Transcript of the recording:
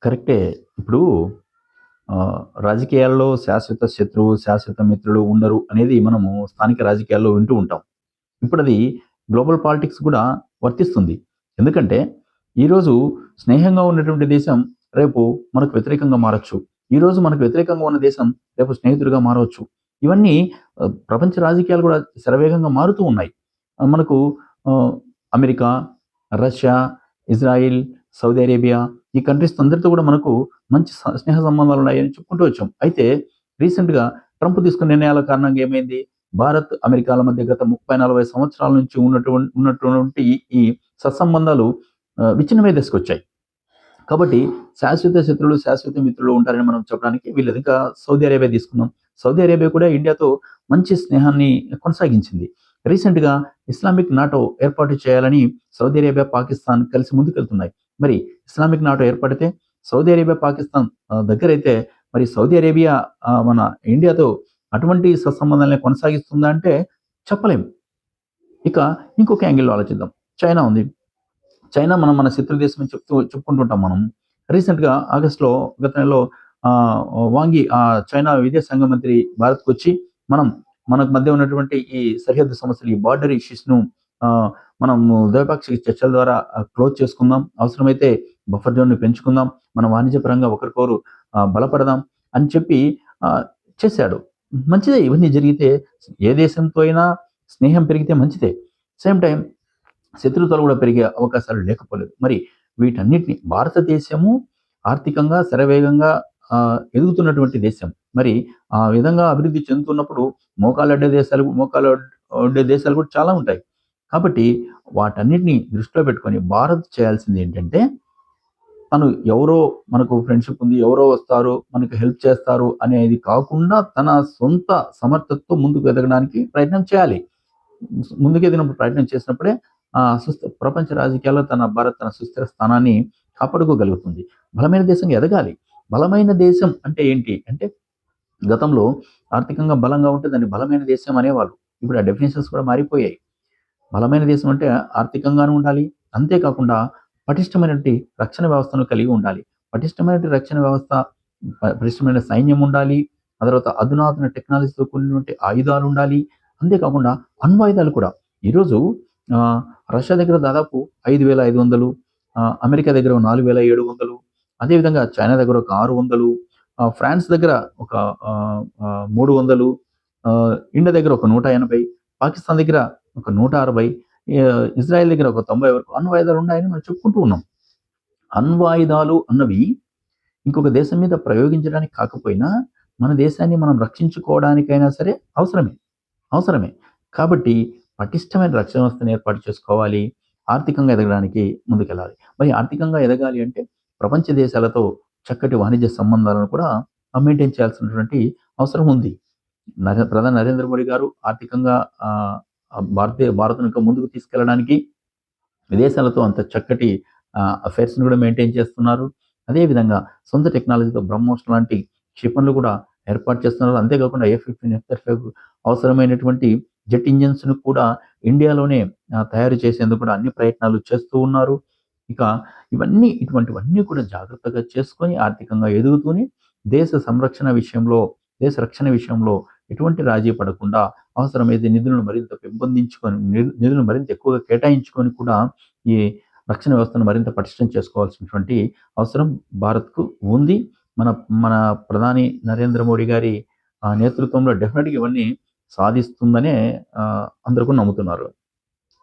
కరెక్టే. ఇప్పుడు రాజకీయాల్లో శాశ్వత శత్రువు, శాశ్వత మిత్రులు ఉండరు అనేది మనము స్థానిక రాజకీయాల్లో వింటూ ఉంటాం. ఇప్పుడది గ్లోబల్ పాలిటిక్స్ గూడా వర్తిస్తుంది. ఎందుకంటే, ఈరోజు స్నేహంగా ఉన్నటువంటి దేశం రేపు మనకు వ్యతిరేకంగా మారొచ్చు. ఈరోజు మనకు వ్యతిరేకంగా ఉన్న దేశం రేపు స్నేహితుడిగా మారవచ్చు. ఇవన్నీ ప్రపంచ రాజకీయాలు గూడా శరవేగంగా మారుతూ ఉన్నాయి. మనకు ఆహ్, America, Russia, Israel, Saudi Arabia ఈ కంట్రీస్ అందరితో గూడా మనకు మంచి స్నేహ సంబంధాలున్నాయని చెప్పుకుంటూ వచ్చాం. అయితే రీసెంట్‌గా ట్రంప్ తీసుకున్న నిర్ణయాల కారణంగా ఏమైంది? భారత్, అమెరికాల మధ్య గత 30, 40 సంవత్సరాల నుంచి ఉన్నటువంటి ఈ సత్సంబంధాలు విచ్ఛిన్నమయ్యే దశకొచ్చాయి. కాబట్టి శాశ్వత శత్రువులు, శాశ్వత మిత్రులు ఉంటారని మనం చెప్పడానికి వీల్లేదు. ఇంకా సౌదీ అరేబియా తీసుకుందాం. సౌదీ అరేబియా కూడా ఇండియాతో మంచి స్నేహాన్ని కొనసాగించింది. రీసెంట్‌గా ఇస్లామిక్ నాటో ఏర్పాటు చేయాలని సౌదీ అరేబియా, పాకిస్తాన్ కలిసి ముందుకెళ్తున్నాయి. మరి ఇస్లామిక్ నాటో ఏర్పడితే సౌదీ అరేబియా, పాకిస్తాన్ దగ్గరైతే మరి సౌదీ అరేబియా మన ఇండియాతో అటువంటి సత్సంబంధాలను కొనసాగిస్తుందా అంటే చెప్పలేం. ఇక ఇంకొక యాంగిల్‌లో ఆలోచిద్దాం. చైనా ఉంది. చైనా మన శత్రు దేశం అని చెప్పుకుంటుంటాం మనం. రీసెంట్‌గా ఆగస్ట్‌లో గత నెలలో ఆహ్, వాంగి చైనా విదేశాంగ మంత్రి భారత్‌కొచ్చి మనం మనకు మధ్య ఉన్నటువంటి ఈ సరిహద్దు సమస్యలు, ఈ బార్డర్ ఇష్యూస్‌ను ఆహ్, మనము ద్వైపాక్షిక చర్చల ద్వారా క్లోజ్ చేసుకుందాం. అవసరమైతే బఫర్ జోన్‌ని పెంచుకుందాం. మన వాణిజ్య పరంగా ఒకరికొకరు బలపడదాం అని చెప్పి ఆహ్, చేశాడు. మంచిదే ఇవన్నీ జరిగితే ఏ దేశంతో అయినా స్నేహం పెరిగితే మంచిదే. సేమ్ టైమ్ శత్రుత్వాలు కూడా పెరిగే అవకాశాలు లేకపోలేదు. మరి వీటన్నిటిని భారతదేశము ఆర్థికంగా శరవేగంగా ఎదుగుతున్నటువంటి దేశం. మరి ఆ విధంగా అభివృద్ధి చెందుతున్నప్పుడు మోకాలొడ్డే దేశాలు కూడా చాలా ఉంటాయి. కాబట్టి వాటన్నిటిని దృష్టిలో పెట్టుకొని భారత్ చేయాల్సిందేంటంటే, తను ఎవరో మనకు ఫ్రెండ్‌షిప్ ఉంది, ఎవరో వస్తారు, మనకు హెల్ప్ చేస్తారు అనేది కాకుండా తన సొంత సమర్థతతో ముందుకు ఎదగడానికి ప్రయత్నం చేయాలి. ముందుకెదిగినప్పుడు ప్రయత్నం చేసినప్పుడే ప్రపంచ రాజకీయాల్లో భారత్ తన సుస్థిర స్థానాన్ని కాపాడుకోగలుగుతుంది. బలమైన దేశంగా ఎదగాలి. బలమైన దేశం అంటే ఏంటి? అంటే గతంలో ఆర్థికంగా బలంగా ఉంటే దాన్ని బలమైన దేశం అనేవాళ్ళు. ఇప్పుడు ఆ డెఫినిషన్స్ కూడా మారిపోయాయి. బలమైన దేశం అంటే ఆర్థికంగాను ఉండాలి. అంతే కాకుండా పటిష్టమైనటువంటి రక్షణ వ్యవస్థను కలిగి ఉండాలి. పటిష్టమైనటువంటి రక్షణ వ్యవస్థ, పటిష్టమైన సైన్యం ఉండాలి. ఆ తర్వాత అధునాతన టెక్నాలజీతో కూడినటువంటి ఆయుధాలుండాలి. అంతే కాకుండా అణ్వాయుధాలు కూడా. ఈరోజు ఆహ్, రష్యా దగ్గర దాదాపు 5,500 అమెరికా దగ్గర 4,700 అదేవిధంగా చైనా దగ్గర ఒక 600 ఫ్రాన్స్ దగ్గర ఒక 300 ఇండియా దగ్గర ఒక 180 పాకిస్తాన్ దగ్గర ఒక 160 ఇజ్రాయెల్ దగ్గర ఒక 90 వరకు అణ్వాయుధాలు ఉన్నాయని మనం చెప్పుకుంటూ ఉన్నాం. అణ్వాయుధాలు అన్నవి ఇంకొక దేశం మీద ప్రయోగించడానికి కాకపోయినా, మన దేశాన్ని మనం రక్షించుకోవడానికైనా సరే అవసరమే. అవసరమే. కాబట్టి పటిష్టమైన రక్షణ వ్యవస్థను ఏర్పాటు చేసుకోవాలి. ఆర్థికంగా ఎదగడానికి ముందుకెళ్ళాలి. మరి ఆర్థికంగా ఎదగాలి అంటే ప్రపంచ దేశాలతో చక్కటి వాణిజ్య సంబంధాలను కూడా మెయింటైన్ చేయాల్సినటువంటి అవసరం ఉంది. ప్రధాని నరేంద్ర మోడీ గారు ఆర్థికంగా ఆహ్, భారత్‌ను ఇంకా ముందుకు తీసుకెళ్ళడానికి విదేశాలతో అంత చక్కటి అఫైర్స్‌ని కూడా మెయింటైన్ చేస్తున్నారు. అదేవిధంగా సొంత టెక్నాలజీతో బ్రహ్మోస్ లాంటి క్షిపణులు కూడా ఏర్పాటు చేస్తున్నారు. అంతేకాకుండా F-15, F-35 అవసరమైనటువంటి జెట్ ఇంజిన్స్‌ను కూడా ఇండియాలోనే తయారు చేసేందుకు కూడా అన్ని ప్రయత్నాలు చేస్తూ ఉన్నారు. ఇక ఇటువంటివన్నీ కూడా జాగ్రత్తగా చేసుకొని ఆర్థికంగా ఎదుగుతూనే దేశ సంరక్షణ విషయంలో, దేశ రక్షణ విషయంలో ఎటువంటి రాజీ పడకుండా అవసరమైతే నిధులను మరింత పెంపొందించుకొని నిధులను మరింత ఎక్కువగా కేటాయించుకొని కూడా ఈ రక్షణ వ్యవస్థను మరింత పటిష్టం చేసుకోవాల్సినటువంటి అవసరం భారత్‌కు ఉంది. మన మన ప్రధాని నరేంద్ర మోడీ గారి నేతృత్వంలో డెఫినిట్‌గా ఇవన్నీ సాధిస్తుందనే అందరూ కూడా నమ్ముతున్నారు.